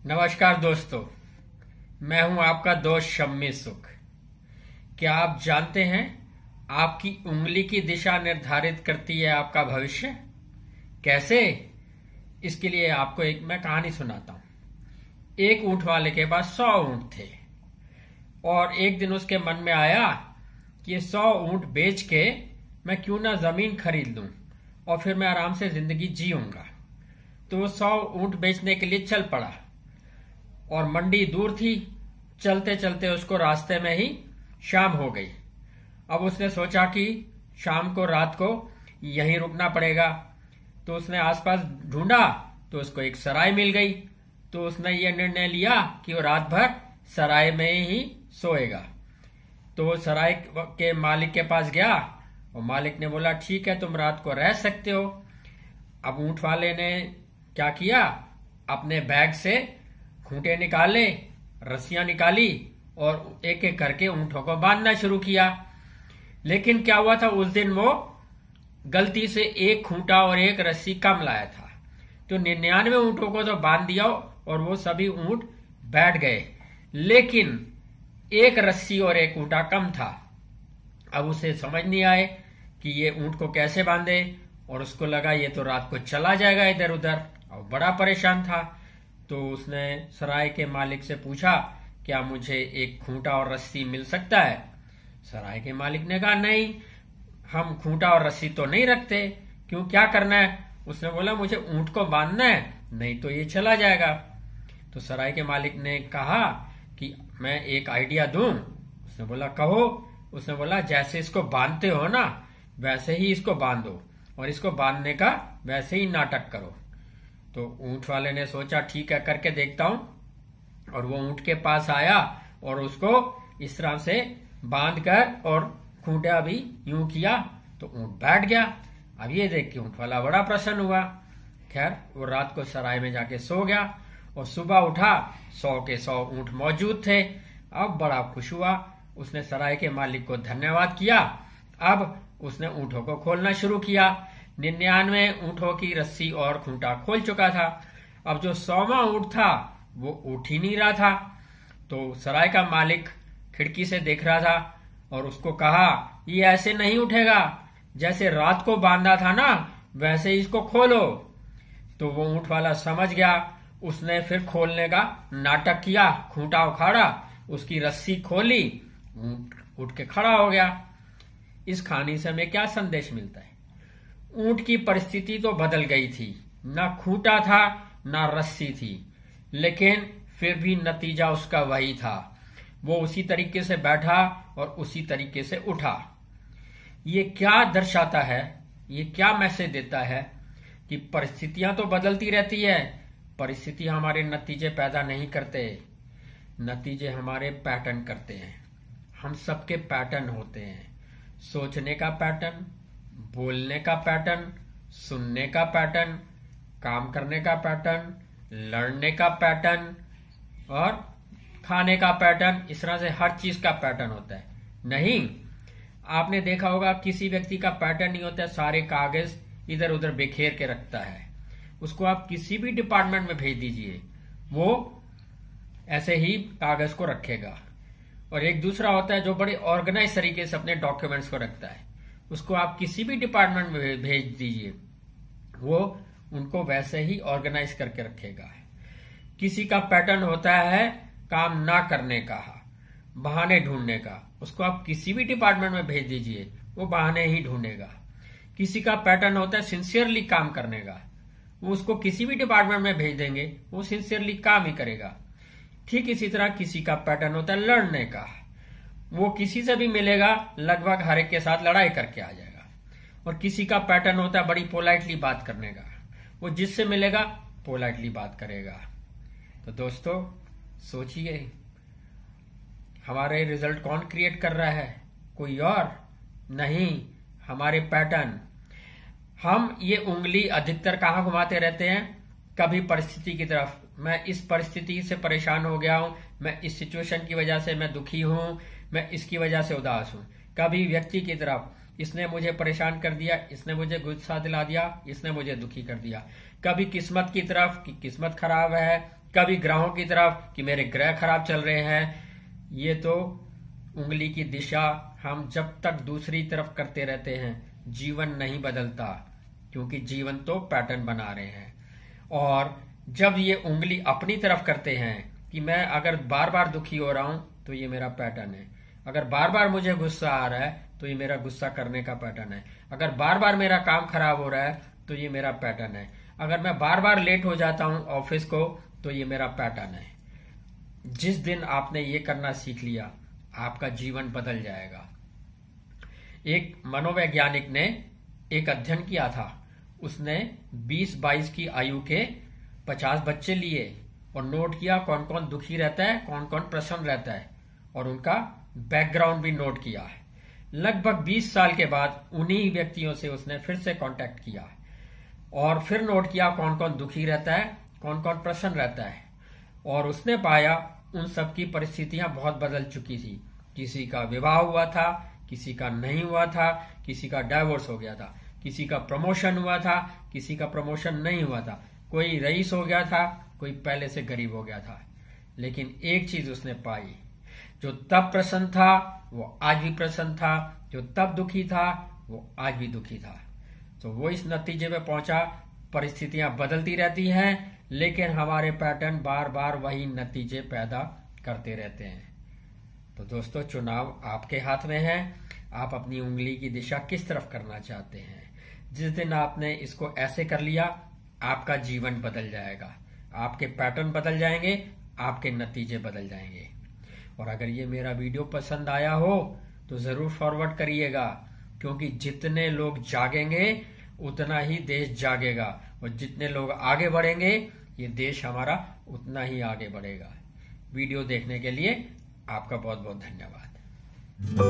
नमस्कार दोस्तों, मैं हूं आपका दोस्त शम्मी सुख। क्या आप जानते हैं आपकी उंगली की दिशा निर्धारित करती है आपका भविष्य? कैसे? इसके लिए आपको मैं कहानी सुनाता हूं। एक ऊंट वाले के पास 100 ऊंट थे और एक दिन उसके मन में आया कि ये 100 ऊंट बेच के मैं क्यों ना जमीन खरीद लूं और फिर मैं आराम से जिंदगी जीऊंगा। तो वो 100 ऊंट बेचने के लिए चल पड़ा और मंडी दूर थी। चलते चलते उसको रास्ते में ही शाम हो गई। अब उसने सोचा कि शाम को रात को यहीं रुकना पड़ेगा। तो उसने आसपास ढूंढा तो उसको एक सराय मिल गई। तो उसने ये निर्णय लिया कि वो रात भर सराय में ही सोएगा। तो वो सराय के मालिक के पास गया और मालिक ने बोला, ठीक है, तुम रात को रह सकते हो। अब ऊंट वाले ने क्या किया, अपने बैग से खूंटे निकाले, रस्सियां निकाली और एक एक करके ऊंटों को बांधना शुरू किया। लेकिन क्या हुआ था, उस दिन वो गलती से एक खूंटा और एक रस्सी कम लाया था। तो 99 ऊंटों को तो बांध दिया और वो सभी ऊंट बैठ गए, लेकिन एक रस्सी और एक खूंटा कम था। अब उसे समझ नहीं आए कि ये ऊंट को कैसे बांधे और उसको लगा ये तो रात को चला जाएगा इधर उधर, और बड़ा परेशान था। तो उसने सराय के मालिक से पूछा, क्या मुझे एक खूंटा और रस्सी मिल सकता है? सराय के मालिक ने कहा, नहीं, हम खूंटा और रस्सी तो नहीं रखते। क्यों, क्या करना है? उसने बोला, मुझे ऊंट को बांधना है, नहीं तो ये चला जाएगा। तो सराय के मालिक ने कहा कि मैं एक आइडिया दूं। उसने बोला, कहो। उसने बोला, जैसे इसको बांधते हो ना वैसे ही इसको बांधो और इसको बांधने का वैसे ही नाटक करो। तो ऊंट वाले ने सोचा, ठीक है, करके देखता हूं। और वो ऊंट के पास आया और उसको इस तरह से बांध कर और खूंटा भी यूं किया तो ऊंट बैठ गया। अब ये देख के ऊंट वाला बड़ा प्रसन्न हुआ। खैर, वो रात को सराय में जाके सो गया और सुबह उठा, 100 के 100 ऊंट मौजूद थे। अब बड़ा खुश हुआ। उसने सराय के मालिक को धन्यवाद किया। अब उसने ऊंटों को खोलना शुरू किया। 99 ऊंटों की रस्सी और खूंटा खोल चुका था। अब जो 100वां ऊंट था वो उठ ही नहीं रहा था। तो सराय का मालिक खिड़की से देख रहा था और उसको कहा, ये ऐसे नहीं उठेगा, जैसे रात को बांधा था ना वैसे ही इसको खोलो। तो वो ऊंट वाला समझ गया। उसने फिर खोलने का नाटक किया, खूंटा उखाड़ा, उसकी रस्सी खोली, ऊंट उठ के खड़ा हो गया। इस कहानी से हमें क्या संदेश मिलता है? ऊंट की परिस्थिति तो बदल गई थी, ना खूंटा था ना रस्सी थी, लेकिन फिर भी नतीजा उसका वही था। वो उसी तरीके से बैठा और उसी तरीके से उठा। ये क्या दर्शाता है, ये क्या मैसेज देता है कि परिस्थितियां तो बदलती रहती है, परिस्थिति हमारे नतीजे पैदा नहीं करते, नतीजे हमारे पैटर्न करते हैं। हम सबके पैटर्न होते हैं, सोचने का पैटर्न, बोलने का पैटर्न, सुनने का पैटर्न, काम करने का पैटर्न, लड़ने का पैटर्न और खाने का पैटर्न। इस तरह से हर चीज का पैटर्न होता है। नहीं, आपने देखा होगा किसी व्यक्ति का पैटर्न नहीं होता है, सारे कागज इधर उधर बिखेर के रखता है। उसको आप किसी भी डिपार्टमेंट में भेज दीजिए, वो ऐसे ही कागज को रखेगा। और एक दूसरा होता है जो बड़े ऑर्गेनाइज तरीके से अपने डॉक्यूमेंट्स को रखता है। उसको आप किसी भी डिपार्टमेंट में भेज दीजिए, वो उनको वैसे ही ऑर्गेनाइज करके रखेगा। किसी का पैटर्न होता है काम ना करने का, बहाने ढूंढने का। उसको आप किसी भी डिपार्टमेंट में भेज दीजिए, वो बहाने ही ढूंढेगा। किसी का पैटर्न होता है सिंसियरली काम करने का, वो उसको किसी भी डिपार्टमेंट में भेज देंगे, वो सिंसियरली काम ही करेगा। ठीक इसी तरह किसी का पैटर्न होता है लड़ने का, वो किसी से भी मिलेगा लगभग हर एक के साथ लड़ाई करके आ जाएगा। और किसी का पैटर्न होता है बड़ी पोलाइटली बात करने का, वो जिससे मिलेगा पोलाइटली बात करेगा। तो दोस्तों सोचिए, हमारे रिजल्ट कौन क्रिएट कर रहा है? कोई और नहीं, हमारे पैटर्न। हम ये उंगली अधिकतर कहां घुमाते रहते हैं? कभी परिस्थिति की तरफ, मैं इस परिस्थिति से परेशान हो गया हूं, मैं इस सिचुएशन की वजह से मैं दुखी हूं, मैं इसकी वजह से उदास हूं। कभी व्यक्ति की तरफ, इसने मुझे परेशान कर दिया, इसने मुझे गुस्सा दिला दिया, इसने मुझे दुखी कर दिया। कभी किस्मत की तरफ कि किस्मत खराब है, कभी ग्रहों की तरफ कि मेरे ग्रह खराब चल रहे हैं। ये तो उंगली की दिशा हम जब तक दूसरी तरफ करते रहते हैं जीवन नहीं बदलता, क्योंकि जीवन तो पैटर्न बना रहे हैं। और जब ये उंगली अपनी तरफ करते हैं कि मैं अगर बार बार दुखी हो रहा हूं तो ये मेरा पैटर्न है, अगर बार बार मुझे गुस्सा आ रहा है तो ये मेरा गुस्सा करने का पैटर्न है, अगर बार बार मेरा काम खराब हो रहा है तो ये मेरा पैटर्न है, अगर मैं बार बार लेट हो जाता हूं ऑफिस को तो ये मेरा पैटर्न है। जिस दिन आपने ये करना सीख लिया आपका जीवन बदल जाएगा। एक मनोवैज्ञानिक ने एक अध्ययन किया था। उसने 20-22 की आयु के 50 बच्चे लिए और नोट किया कौन कौन दुखी रहता है, कौन कौन प्रसन्न रहता है, और उनका बैकग्राउंड भी नोट किया है। लगभग 20 साल के बाद उन्हीं व्यक्तियों से उसने फिर से कांटेक्ट किया और फिर नोट किया कौन कौन दुखी रहता है, कौन कौन प्रसन्न रहता है, और उसने पाया उन सबकी परिस्थितियां बहुत बदल चुकी थी। किसी का विवाह हुआ था, किसी का नहीं हुआ था, किसी का डाइवोर्स हो गया था, किसी का प्रमोशन हुआ था, किसी का प्रमोशन नहीं हुआ था, कोई रईस हो गया था, कोई पहले से गरीब हो गया था। लेकिन एक चीज उसने पाई, जो तब प्रसन्न था वो आज भी प्रसन्न था, जो तब दुखी था वो आज भी दुखी था। तो वो इस नतीजे पे पहुंचा परिस्थितियां बदलती रहती हैं लेकिन हमारे पैटर्न बार बार वही नतीजे पैदा करते रहते हैं। तो दोस्तों, चुनाव आपके हाथ में है। आप अपनी उंगली की दिशा किस तरफ करना चाहते हैं। जिस दिन आपने इसको ऐसे कर लिया आपका जीवन बदल जाएगा, आपके पैटर्न बदल जाएंगे, आपके नतीजे बदल जाएंगे। और अगर ये मेरा वीडियो पसंद आया हो तो जरूर फॉरवर्ड करिएगा, क्योंकि जितने लोग जागेंगे उतना ही देश जागेगा, और जितने लोग आगे बढ़ेंगे ये देश हमारा उतना ही आगे बढ़ेगा। वीडियो देखने के लिए आपका बहुत बहुत धन्यवाद।